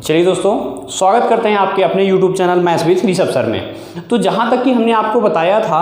चलिए दोस्तों, स्वागत करते हैं आपके अपने YouTube channel maths with Rishabh sir में। तो जहाँ तक कि हमने आपको बताया था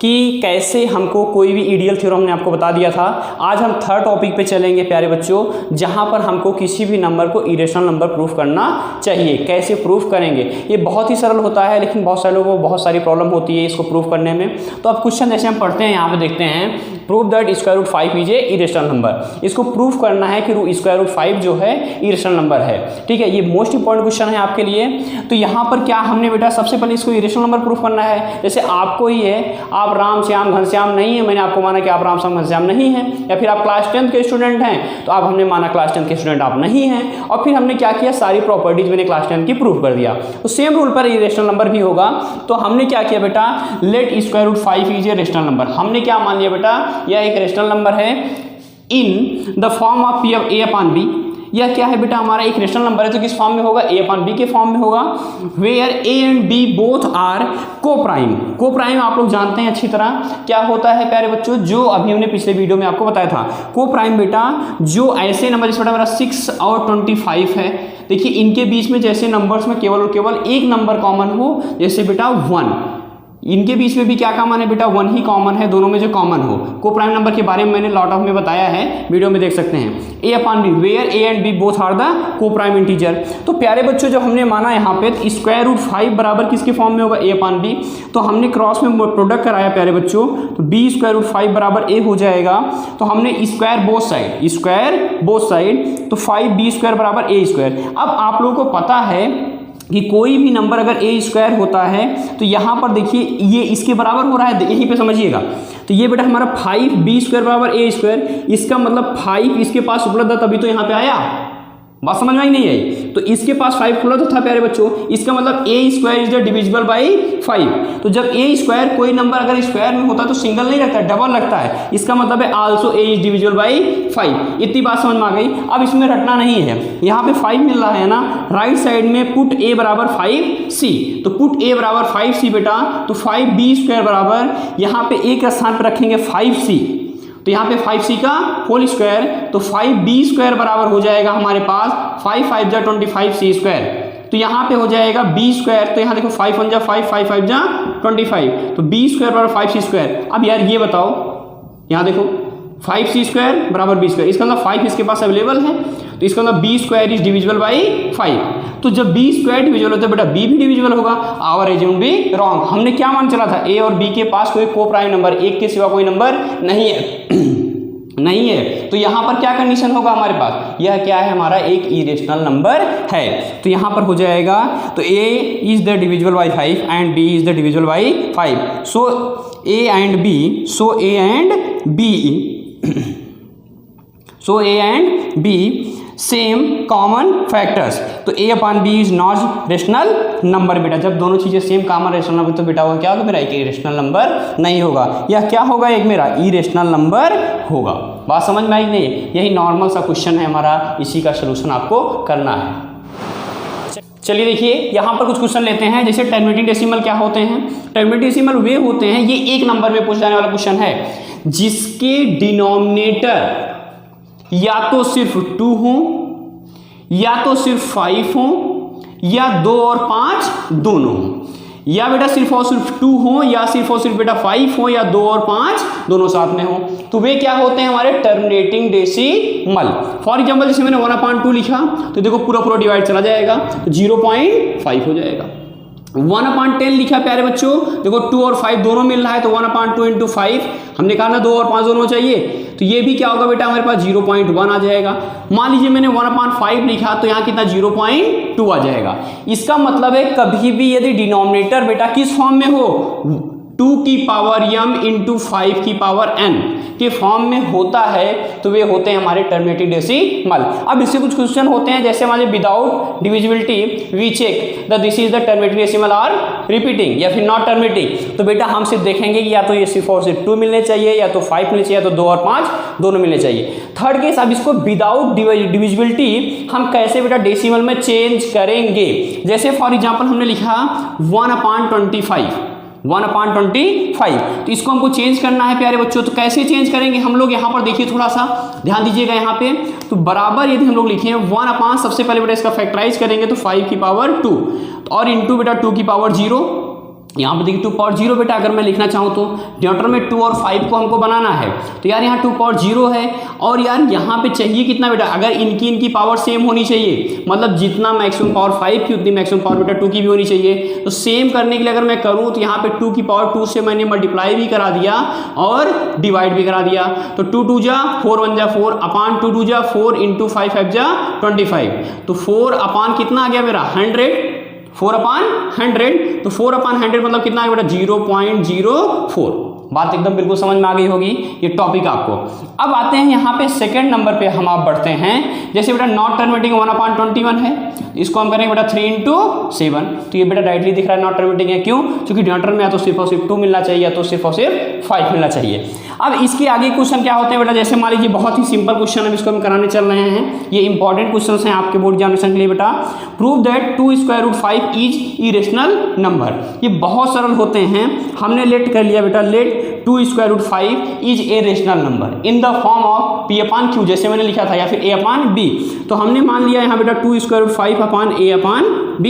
कि कैसे हमको कोई भी आइडियल थ्योरम हमने आपको बता दिया था। आज हम थर्ड टॉपिक पे चलेंगे प्यारे बच्चों, जहाँ पर हमको किसी भी नंबर को इरेशनल नंबर प्रूफ करना चाहिए। कैसे प्रूफ करेंगे, ये बहुत ही सरल होता है, लेकिन बहुत सारे लोगों को बहुत सारी प्रॉब्लम होती है इसको प्रूफ करने में। तो अब क्वेश्चन जैसे हम पढ़ते हैं, यहाँ पे देखते हैं, prove that square root 5 is a irrational number. इसको प्रूफ करना है कि स्क्वायर रूट 5 जो है इरेशनल नंबर है। ठीक है, ये मोस्ट इंपॉर्टेंट क्वेश्चन है आपके लिए। तो यहाँ पर क्या हमने बेटा सबसे पहले इसको इरेशनल नंबर प्रूफ करना है। जैसे आपको ही है, आप राम श्याम घनश्याम नहीं है, मैंने आपको माना कि आप राम श्याम घनश्याम नहीं है, या फिर आप क्लास 10th के स्टूडेंट हैं तो आप हमने माना क्लास 10th के स्टूडेंट आप नहीं हैं, और फिर हमने क्या किया, सारी प्रॉपर्टीज मैंने क्लास 10 की प्रूफ कर दिया। तो सेम रूल पर इरेशनल नंबर भी होगा। तो हमने क्या किया बेटा, let square root 5 is a rational number. हमने क्या मान लिया बेटा, यह एक रेशनल नंबर है in the form of P of A upon B. यह क्या है बेटा, हमारा एक रेशनल नंबर है, तो किस फॉर्म में होगा, ए अपॉन बी के फॉर्म में होगा। Where A and B both are coprime. Coprime आप लोग जानते हैं अच्छी तरह क्या होता है प्यारे बच्चों, जो अभी हमने पिछले वीडियो में आपको बताया था। को प्राइम बेटा जो ऐसे नंबर, जैसे बेटा मेरा 6 और 25 है, देखिए इनके बीच में जैसे नंबर्स में केवल और केवल एक नंबर कॉमन हो, जैसे बेटा 1, इनके बीच में भी क्या कॉमन है बेटा, 1 ही कॉमन है, दोनों में जो कॉमन हो। को प्राइम नंबर के बारे में मैंने लॉट ऑफ में बताया है, वीडियो में देख सकते हैं। A upon b where A and B both are the co prime integer. तो प्यारे बच्चों जब हमने माना यहाँ पे स्क्वायर रूट 5 बराबर किसके फॉर्म में होगा, ए अपॉन बी, तो हमने क्रॉस में प्रोडक्ट कराया प्यारे बच्चों, तो बी स्क्वायर रूट 5 बराबर ए हो जाएगा। तो हमने स्क्वायर बोथ साइड, तो 5b स्क्वायर बराबर ए स्क्वायर। अब आप लोगों को पता है कि कोई भी नंबर अगर ए स्क्वायर होता है तो यहाँ पर देखिए ये इसके बराबर हो रहा है, यहीं पे समझिएगा। तो ये बेटा हमारा 5b स्क्वायर बराबर ए स्क्वायर, इसका मतलब 5 इसके पास उपलब्ध है तभी तो यहाँ पे आया। बात समझ में आई नहीं आई? तो इसके पास 5 उपलब्ध था प्यारे बच्चों, इसका मतलब a square is the divisible by 5। तो जब ए स्क्वायर कोई नंबर अगर स्क्वायर में होता है तो सिंगल नहीं रखता है, डबल रखता है। इसका मतलब है also a is divisible by 5। इतनी बात समझ में आ गई। अब इसमें रटना नहीं है, यहाँ पे 5 मिल रहा है ना, राइट साइड में पुट ए बराबर 5c। तो पुट ए बराबर 5c बेटा, तो 5b स्क्वायर बराबर यहाँ पे ए के स्थान पर रखेंगे 5c, तो यहाँ पे 5c का होल स्क्वायर, तो 5b स्क्वायर बराबर हो जाएगा हमारे पास 5 5 जा 25c स्क्वायर। तो यहाँ पे हो जाएगा b स्क्वायर, तो यहाँ देखो 5 1 जा 5 5 5 जा 25, तो b स्क्वायर बराबर 5c स्क्वायर। अब यार ये बताओ, यहाँ देखो 5c स्क्वायर बराबर b स्क्वायर, इसका मतलब 5 इसके पास अवेलेबल है, तो इसका मतलब b square is divisible by 5। तो जब b स्क्वायर डिविजिबल होता है बेटा b भी डिविजिबल होगा। Our assume be wrong. हमने क्या मान चला था, a और b के पास कोई को प्राइम नंबर, एक के सिवा कोई नंबर नहीं है नहीं है। तो यहाँ पर क्या कंडीशन होगा हमारे पास, यह क्या है, हमारा एक इरेशनल नंबर है। तो यहाँ पर हो जाएगा, तो a is the divisible by 5 and b is the divisible by 5। So a and b same common factors. तो a upon b is not rational number बेटा। जब दोनों चीजें सेम कॉमन रेशनल नंबर तो बेटा होगा क्या होगा, मेरा एक इरेशनल नंबर नहीं होगा। यह क्या होगा, एक मेरा इरेशनल नंबर होगा। बात समझ में आई नहीं? यही नॉर्मल सा क्वेश्चन है हमारा, इसी का सोल्यूशन आपको करना है। चलिए देखिए, यहाँ पर कुछ क्वेश्चन लेते हैं। जैसे टर्मिनेटिंग डेसिमल क्या होते हैं, टर्मिनेटिंग डेसिमल वे होते हैं, ये एक नंबर में पूछा जाने वाला क्वेश्चन है जिसके डिनोमिनेटर या तो सिर्फ 2 हो, या तो सिर्फ 5 हो, या 2 और 5 दोनों हो, या बेटा सिर्फ और सिर्फ 2 हो, या सिर्फ और सिर्फ बेटा 5 हो, या 2 और 5 दोनों साथ में हो। तो वे क्या होते हैं, हमारे टर्मिनेटिंग डेसिमल। फॉर एग्जांपल जैसे मैंने 1/2 लिखा, तो देखो पूरा डिवाइड चला जाएगा, तो 0.5 हो जाएगा। 1/10 लिखा प्यारे बच्चों, देखो 2 और 5 दोनों मिल रहा है, तो 1/2 इंटू 5, हमने कहा ना 2 और 5 दोनों चाहिए, तो ये भी क्या होगा बेटा, हमारे पास 0.1 आ जाएगा। मान लीजिए मैंने 1/5 लिखा, तो यहाँ कितना 0.2 आ जाएगा। इसका मतलब है कभी भी यदि डिनोमिनेटर बेटा किस फॉर्म में हो, 2 की पावर m इंटू 5 की पावर n के फॉर्म में होता है, तो वे होते हैं हमारे टर्मिनेटिंग डेसिमल। अब इससे कुछ क्वेश्चन होते हैं, जैसे हमारे without divisibility we check the this is the terminating decimal or repeating या फिर नॉट टर्मिनेटिंग। तो बेटा हम सिर्फ देखेंगे कि या तो ये सिर्फ और सिर्फ 2 मिलने चाहिए, या तो 5 मिलने चाहिए, या तो 2 और 5 दोनों मिलने चाहिए। थर्ड केस, अब इसको विदाउट डिविजिबिलिटी हम कैसे बेटा डेसिमल में चेंज करेंगे। जैसे फॉर एग्जाम्पल हमने लिखा 1/25, 1/25। तो इसको हमको चेंज करना है प्यारे बच्चों। तो कैसे चेंज करेंगे हम लोग, यहाँ पर देखिए थोड़ा सा ध्यान दीजिएगा यहाँ पे। तो बराबर यदि हम लोग लिखें 1 सबसे पहले बेटा इसका फैक्टराइज करेंगे तो 5 की पावर 2 और इंटू बेटा 2 की पावर 0। यहाँ पे देखिए 2 पावर 0 बेटा अगर मैं लिखना चाहूँ तो डिनोमिनेटर में 2 और 5 को हमको बनाना है। तो यार यहाँ 2 पावर 0 है और यार यहाँ पे चाहिए कितना बेटा, अगर इनकी पावर सेम होनी चाहिए, मतलब जितना मैक्सिमम पावर 5 की उतनी मैक्सिमम पावर बेटा 2 की भी होनी चाहिए। तो सेम करने के लिए अगर मैं करूँ तो यहाँ पे 2 की पावर 2 से मैंने मल्टीप्लाई भी करा दिया और डिवाइड भी करा दिया। तो 2 2 जा 4 1 जा 4 अपान 2 2 जा 4 इंटू 5 5 जा 25। तो 4 अपान कितना आ गया मेरा 100, 4/100। तो 4/100 मतलब कितना है बेटा 0.04। बात एकदम बिल्कुल समझ में आ गई होगी ये टॉपिक आपको। अब आते हैं यहाँ पे सेकंड नंबर पे हम आप बढ़ते हैं। जैसे बेटा नॉट टर्मिनेटिंग 1/21 है, इसको हम करेंगे बेटा 3 इंटू 7। तो ये बेटा डायरेक्टली दिख रहा है नॉट टर्मिनेटिंग है, क्यों? क्योंकि डिनोमिनेटर में या तो सिर्फ और सिर्फ 2 मिलना चाहिए या तो सिर्फ और सिर्फ 5 मिलना चाहिए। अब इसके आगे क्वेश्चन क्या होते हैं बेटा, जैसे मान लीजिए बहुत ही सिंपल क्वेश्चन है, इसको हम कराने चल रहे हैं। ये इंपॉर्टेंट क्वेश्चन हैं आपके बोर्ड एग्जामिनेशन के लिए बेटा। Prove that 2√5 is irrational number. ये बहुत सरल होते हैं। हमने लेट कर लिया बेटा, let 2√5 is a rational number in the form of P/Q, जैसे मैंने लिखा था, या फिर A/B। तो हमने मान लिया यहाँ बेटा 2√5/A/B।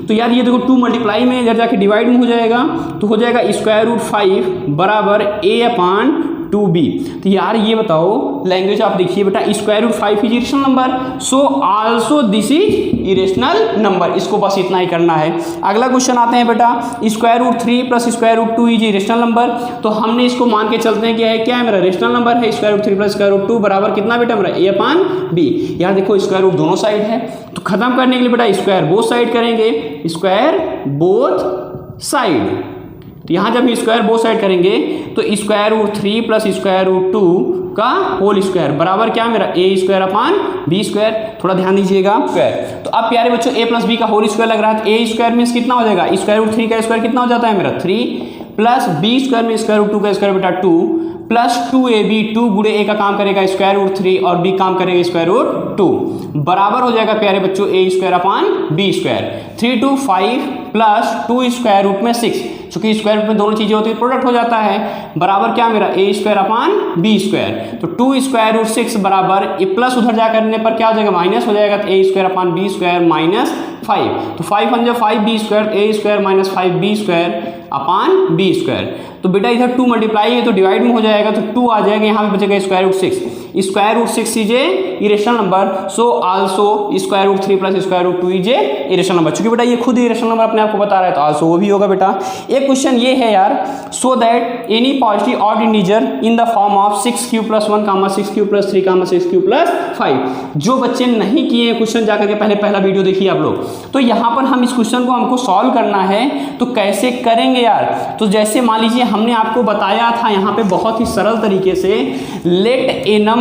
तो यार ये देखो 2 मल्टीप्लाई में इधर जाके डिवाइड में हो जाएगा, तो हो जाएगा √5 बराबर A/2B। तो यार ये बताओ लैंग्वेज आप देखिए बेटा, √5 is irrational number, so also this is irrational number. इसको बस इतना ही करना है। अगला क्वेश्चन आते हैं बेटा, √3 प्लस √2 इज इरेशनल नंबर। तो हमने इसको मान के चलते हैं क्या है मेरा रेशनल नंबर है। √3 प्लस √2 बराबर कितना बेटा मेरा A/B। यार देखो स्क्वायर रूट दोनों साइड है, तो खत्म करने के लिए बेटा स्क्वायर बोथ साइड करेंगे, स्क्वायर बोथ साइड। तो यहाँ जब स्क्वायर बोथ साइड करेंगे तो √3 प्लस √2 का होल स्क्वायर बराबर क्या मेरा A²/B²। थोड़ा ध्यान दीजिएगा स्क्वायर। तो अब प्यारे बच्चों A प्लस B का होल स्क्वायर लग रहा है, तो A² मीन्स कितना हो जाएगा, √3 का स्क्वायर कितना हो जाता है मेरा 3 प्लस B² में √2 का स्क्वायर बेटा 2 प्लस 2AB, 2 गुणे A का काम करेगा √3 और B काम करेगा √2 बराबर हो जाएगा प्यारे बच्चों A²/B²। 3 2 5 प्लस 2 स्क्वायर रूट में 6, चूंकि स्क्वायर रूट में दोनों चीजें होती है प्रोडक्ट हो जाता है, बराबर क्या मेरा A²/B²। तो 2√6 बराबर ये प्लस उधर जा करने पर क्या हो जाएगा माइनस हो जाएगा, तो A²/B² माइनस 5। तो 5 1 5 B² A² - 5 B²/B²। तो बेटा इधर 2 मल्टीप्लाई है तो डिवाइड में हो जाएगा, तो 2 आ जाएगा, यहाँ पे बचेगा √6। √6 is a irrational number, so also √3 plus √2 is a irrational number. चूंकि बेटा ये खुद इरेशनल नंबर अपने आप को बता रहा है तो आल्सो वो भी होगा बेटा। एक क्वेश्चन ये है यार, so that any positive odd integer in the form of 6q + 1, 6q + 3, 6q + 5। जो बच्चे नहीं किए क्वेश्चन जाकर के पहला वीडियो देखिए आप लोग। तो यहाँ पर हम इस क्वेश्चन को हमको सॉल्व करना है, तो कैसे करेंगे यार। तो जैसे मान लीजिए हमने आपको बताया था यहाँ पे बहुत ही सरल तरीके से, let a number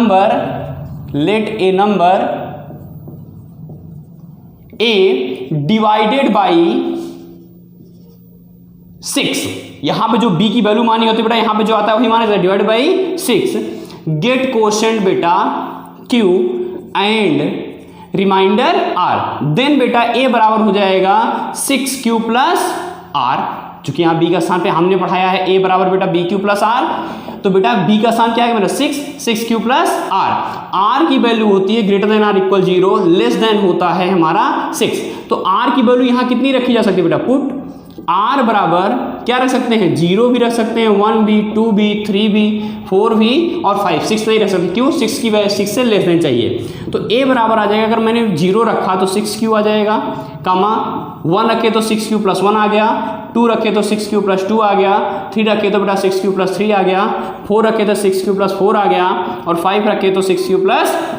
A divided by 6। यहां पे जो B की वैल्यू मानी होती है बेटा, यहां पे जो आता है वही माना जाता है, डिवाइड बाई 6। गेट कोशेंट बेटा Q and remainder R। Then बेटा A बराबर हो जाएगा 6Q + R। चूंकि यहाँ B का स्थान पे हमने पढ़ाया है A बराबर बेटा BQ + R, तो बेटा B का स्थान क्या है मेरा 6Q + R। R की वैल्यू होती है greater than R = 0, less than होता है हमारा 6। तो R की वैल्यू यहाँ कितनी रखी जा सकती है बेटा, पुट R बराबर क्या रख सकते हैं, 0 भी रख सकते हैं, 1B 2B 3B 4B और 5। 6 नहीं रख सकते, क्यों, 6 की वैल्यू 6 से लेस देन चाहिए। तो A बराबर आ जाएगा, अगर मैंने 0 रखा तो 6Q आ जाएगा, कामा 1 रखे तो 6Q + 1 आ गया, 2 रखे तो 6Q + 2 आ गया, 3 रखे तो बेटा 6Q + 3 आ गया, 4 रखे तो 6Q + 4 आ गया और 5 रखे तो 6Q +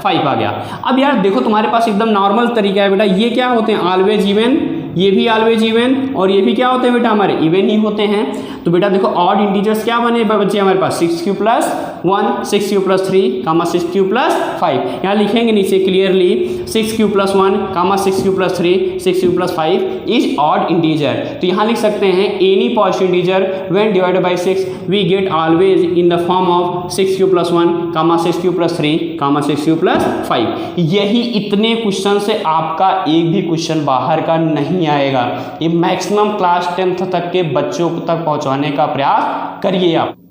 5 आ गया। अब यार देखो तुम्हारे पास एकदम नॉर्मल तरीका है बेटा, ये क्या होते हैं ऑलवेज इवन, ये भी ऑलवेज इवन और ये भी क्या होते हैं बेटा हमारे इवन ही होते हैं। तो बेटा देखो ऑड इंटीजर्स क्या बने बच्चे हमारे पास, 6Q + 1, 6Q + 3, 6Q + 5। यहाँ लिखेंगे नीचे clearly 6Q + 1, 6Q + 3, 6Q + 5 is odd integer. तो यहाँ लिख सकते हैं any positive integer when divided by 6 we get always in the form of 6Q + 1, 6Q + 3, 6Q + 5। यही इतने क्वेश्चन से आपका एक भी क्वेश्चन बाहर का नहीं आएगा। ये मैक्सिमम क्लास 10th तक के बच्चों तक पहुँचा पहुँचाने का प्रयास करिए आप।